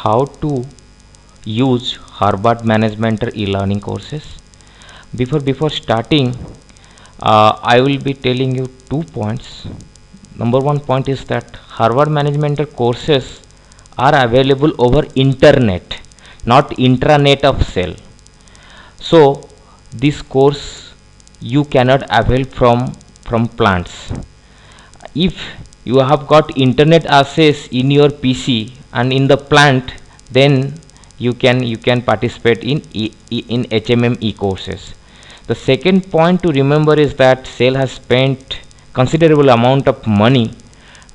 how to use Harvard Management e-learning courses. Before starting, I will be telling you 2 points. Number one point is that Harvard Management courses are available over internet, not intranet of cell. So this course you cannot avail from plants. If you have got internet access in your PC and in the plant, then you can participate in HMM e-courses. The second point to remember is that Cell has spent considerable amount of money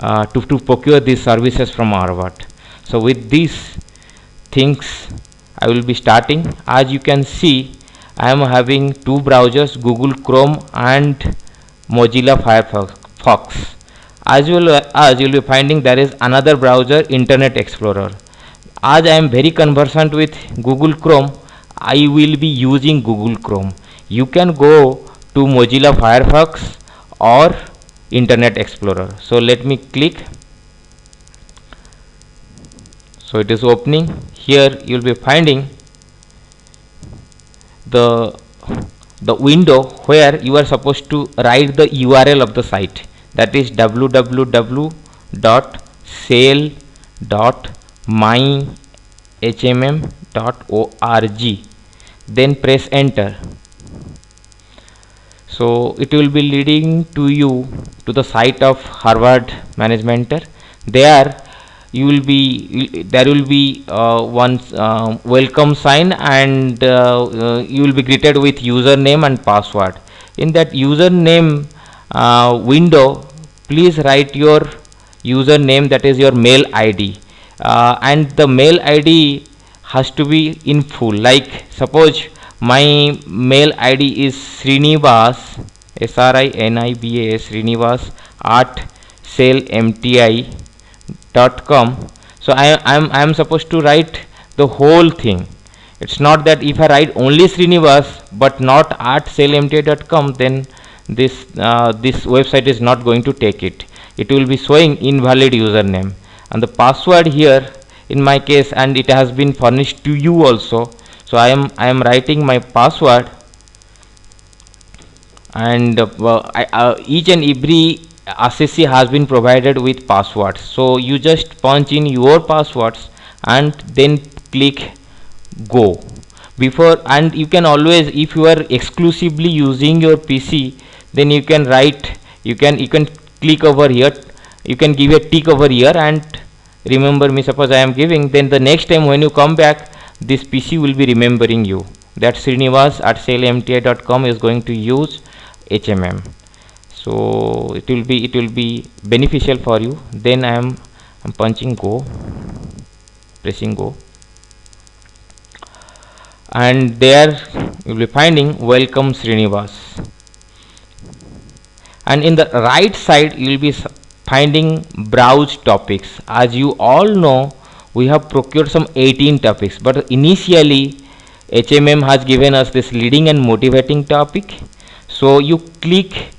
to procure these services from Harvard. So with these things I will be starting. As you can see, I am having two browsers, Google Chrome and Mozilla Firefox. As well as you will be finding there is another browser, Internet Explorer. As I am very conversant with Google Chrome, I will be using Google Chrome. You can go to Mozilla Firefox or Internet Explorer. So let me click. So it is opening. Here you will be finding the window where you are supposed to write the URL of the site, that is www.cell.myhmm.org. then press enter. So it will be leading to you to the site of Harvard Management. There will be one welcome sign, and you will be greeted with username and password. In that username window, please write your username, that is your mail ID, and the mail ID has to be in full. Like suppose my mail ID is Srinivas, SRINIBAS, Srinivas at cellmti.com. so I am supposed to write the whole thing. It's not that if I write only Srinivas but not at cellmti.com, then this website is not going to take it. It will be showing invalid username, and the password here in my case, and it has been furnished to you also. So I am writing my password, and each and every assessee has been provided with passwords. So you just punch in your passwords and then click go. And you can always, if you are exclusively using your PC, then you can write, you can click over here, you can give a tick over here and remember me. Suppose I am giving, then the next time when you come back, this PC will be remembering you that Srinivas at cellmti.com is going to use HMM. So it will be beneficial for you. Then I'm punching go, pressing go, and there you will be finding welcome Srinivas, and in the right side you will be finding browse topics. As you all know, we have procured some 18 topics, but initially HMM has given us this leading and motivating topic. So you click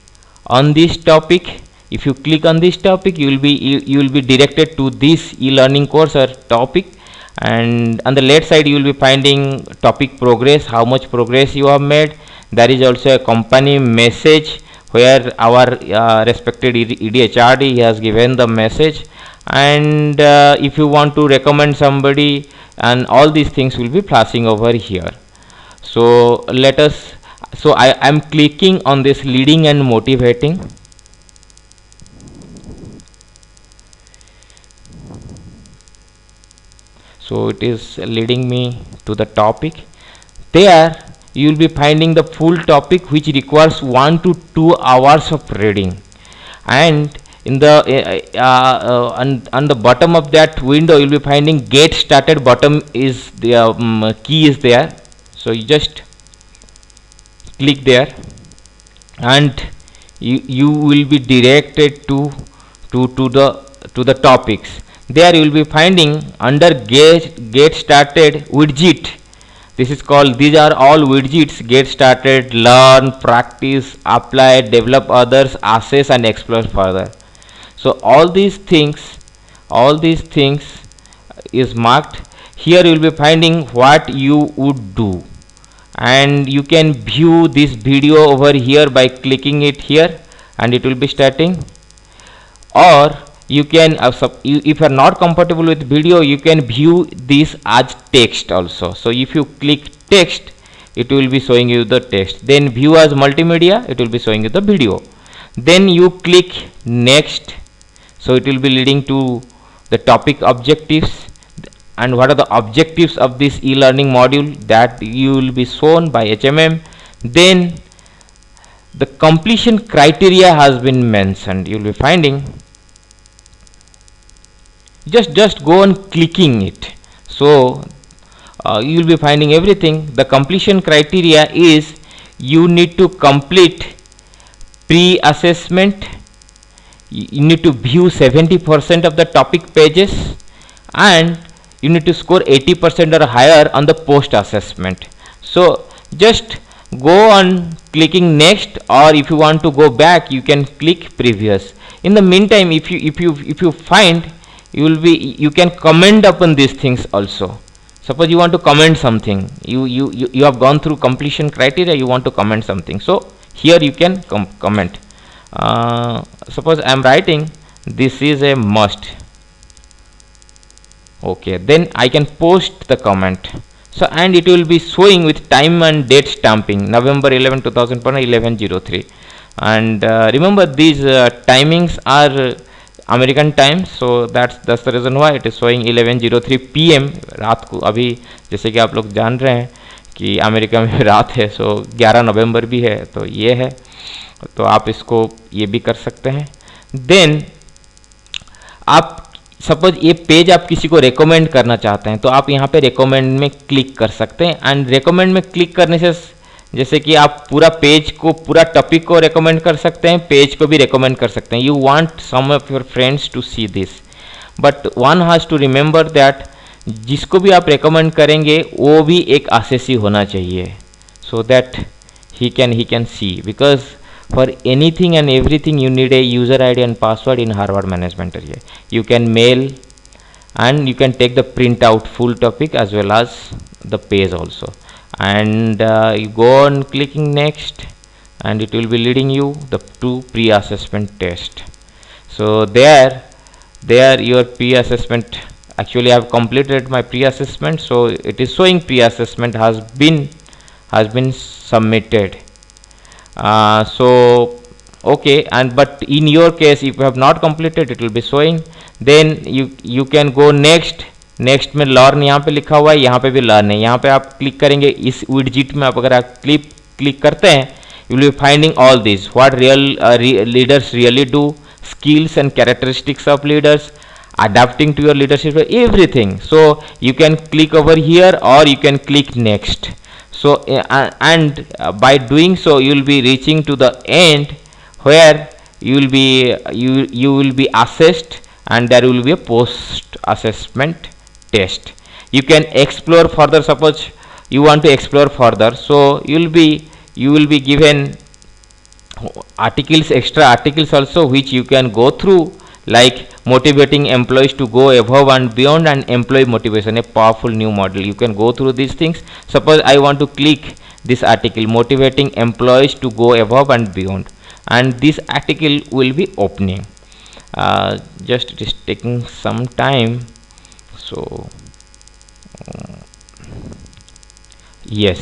on this topic. If you click on this topic, you will be directed to this e-learning course or topic, and on the left side you will be finding topic progress, how much progress you have made. There is also a company message where our respected EDHRD has given the message, and if you want to recommend somebody, and all these things will be flashing over here. So I am clicking on this leading and motivating. So it is leading me to the topic. There you will be finding the full topic, which requires 1 to 2 hours of reading, and in the on the bottom of that window you will be finding get started. Bottom is the key is there. So you just click there, and you will be directed to the topics. There you will be finding under get started widget. This is called, these are all widgets: get started, learn, practice, apply, develop others, assess and explore further. So all these things is marked. Here you will be finding what you would do, and you can view this video over here by clicking it here, and it will be starting. Or you can if you are not comfortable with video, you can view this as text also. So if you click text, it will be showing you the text. Then view as multimedia, it will be showing you the video. Then you click next, so it will be leading to the topic objectives, and what are the objectives of this e-learning module that you will be shown by HMM. Then the completion criteria has been mentioned. You will be finding, just go on clicking it. So you will be finding everything. The completion criteria is you need to complete pre-assessment, you need to view 70% of the topic pages, and you need to score 80% or higher on the post assessment. So just go on clicking next, or if you want to go back, you can click previous. In the meantime, if you find, you can comment upon these things also. Suppose you want to comment something, you have gone through completion criteria, you want to comment something, so here you can comment. Suppose I am writing this is a must. Okay, then I can post the comment. So, and it will be showing with time and date stamping, November 11 2001 11:03. And remember, these timings are American time, so that's the reason why it is showing 11:03 PM रात को. अभी जैसे कि आप लोग जान रहे हैं कि अमेरिका में रात है, सो 11 नवंबर भी है, तो ये है, तो आप इसको ये भी कर सकते हैं. देन आप सपोज ये पेज आप किसी को रेकमेंड करना चाहते हैं, तो आप यहाँ पे रेकमेंड में क्लिक कर सकते हैं. एंड रेकमेंड में क्लिक करने से जैसे कि आप पूरा पेज को, पूरा टॉपिक को रेकमेंड कर सकते हैं, पेज को भी रेकमेंड कर सकते हैं. You want some of your friends to see this, but one has to remember that जिसको भी आप रेकमेंड करेंगे वो भी एक आसेसी होना चाहिए, so that he can see, because for anything and everything you need a user ID and password in Harvard Management area. You can mail and you can take the print out full topic as well as the page also. And you go on clicking next, and it will be leading you to pre-assessment test. So there your pre-assessment, actually I have completed my pre-assessment, so it is showing pre-assessment has been submitted. So okay, and but in your case if you have not completed, it will be showing. Then you can go next. Next में learn यहाँ पे लिखा हुआ है, यहाँ पे भी learn है. यहाँ पे आप क्लिक करेंगे इस विडजिट में, आप अगर आप क्लिक करते हैं, you will be finding all this, what leaders really do, skills and characteristics of leaders, adapting to your leadership, everything. So you can click over here or you can click next. So and by doing so you will be reaching to the end where you will be assessed, and there will be a post assessment test. You can explore further. Suppose you want to explore further, so you will be given articles, extra articles also, which you can go through, like motivating employees to go above and beyond, and employee motivation, a powerful new model. You can go through these things. Suppose I want to click this article, motivating employees to go above and beyond, and this article will be opening. Just it is taking some time, so yes,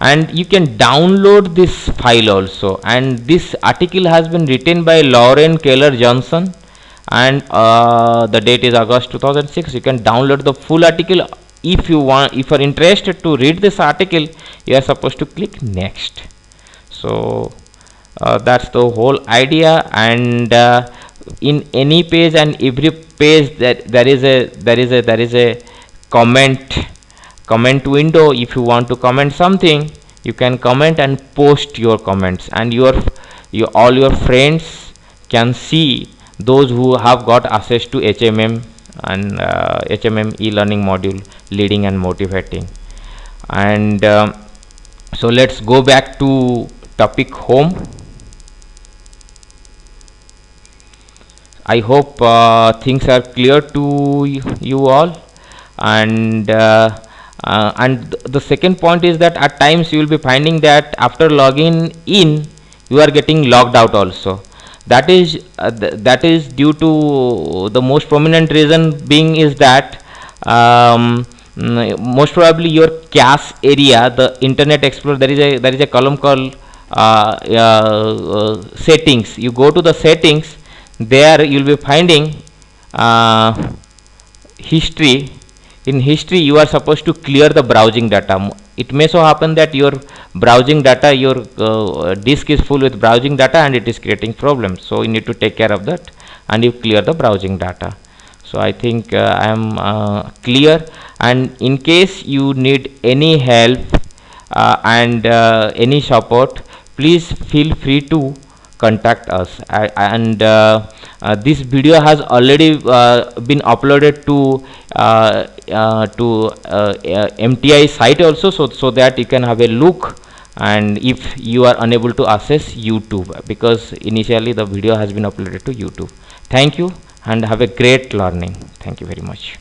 and you can download this file also. And this article has been written by Lauren Keller Johnson, and the date is August 2006. You can download the full article. If you are interested to read this article, you are supposed to click next. So that's the whole idea. And in any page and every page that there is a comment window. If you want to comment something, you can comment and post your comments, and all your friends can see, those who have got access to HMM and HMM e-learning module, leading and motivating. And so let's go back to topic home. I hope things are clear to you all. And the second point is that at times you will be finding that after logging in you are getting logged out also. That is that is due to the most prominent reason being is that most probably your cache area, the Internet Explorer, there is a column called settings. You go to the settings, there you will be finding history. In history you are supposed to clear the browsing data. It may so happen that your browsing data, your disk is full with browsing data and it is creating problems, so you need to take care of that and you clear the browsing data. So I think I am clear, and in case you need any help and any support, please feel free to contact us. This video has already been uploaded to MTI site also, so that you can have a look, and if you are unable to access YouTube, because initially the video has been uploaded to YouTube. Thank you and have a great learning. Thank you very much.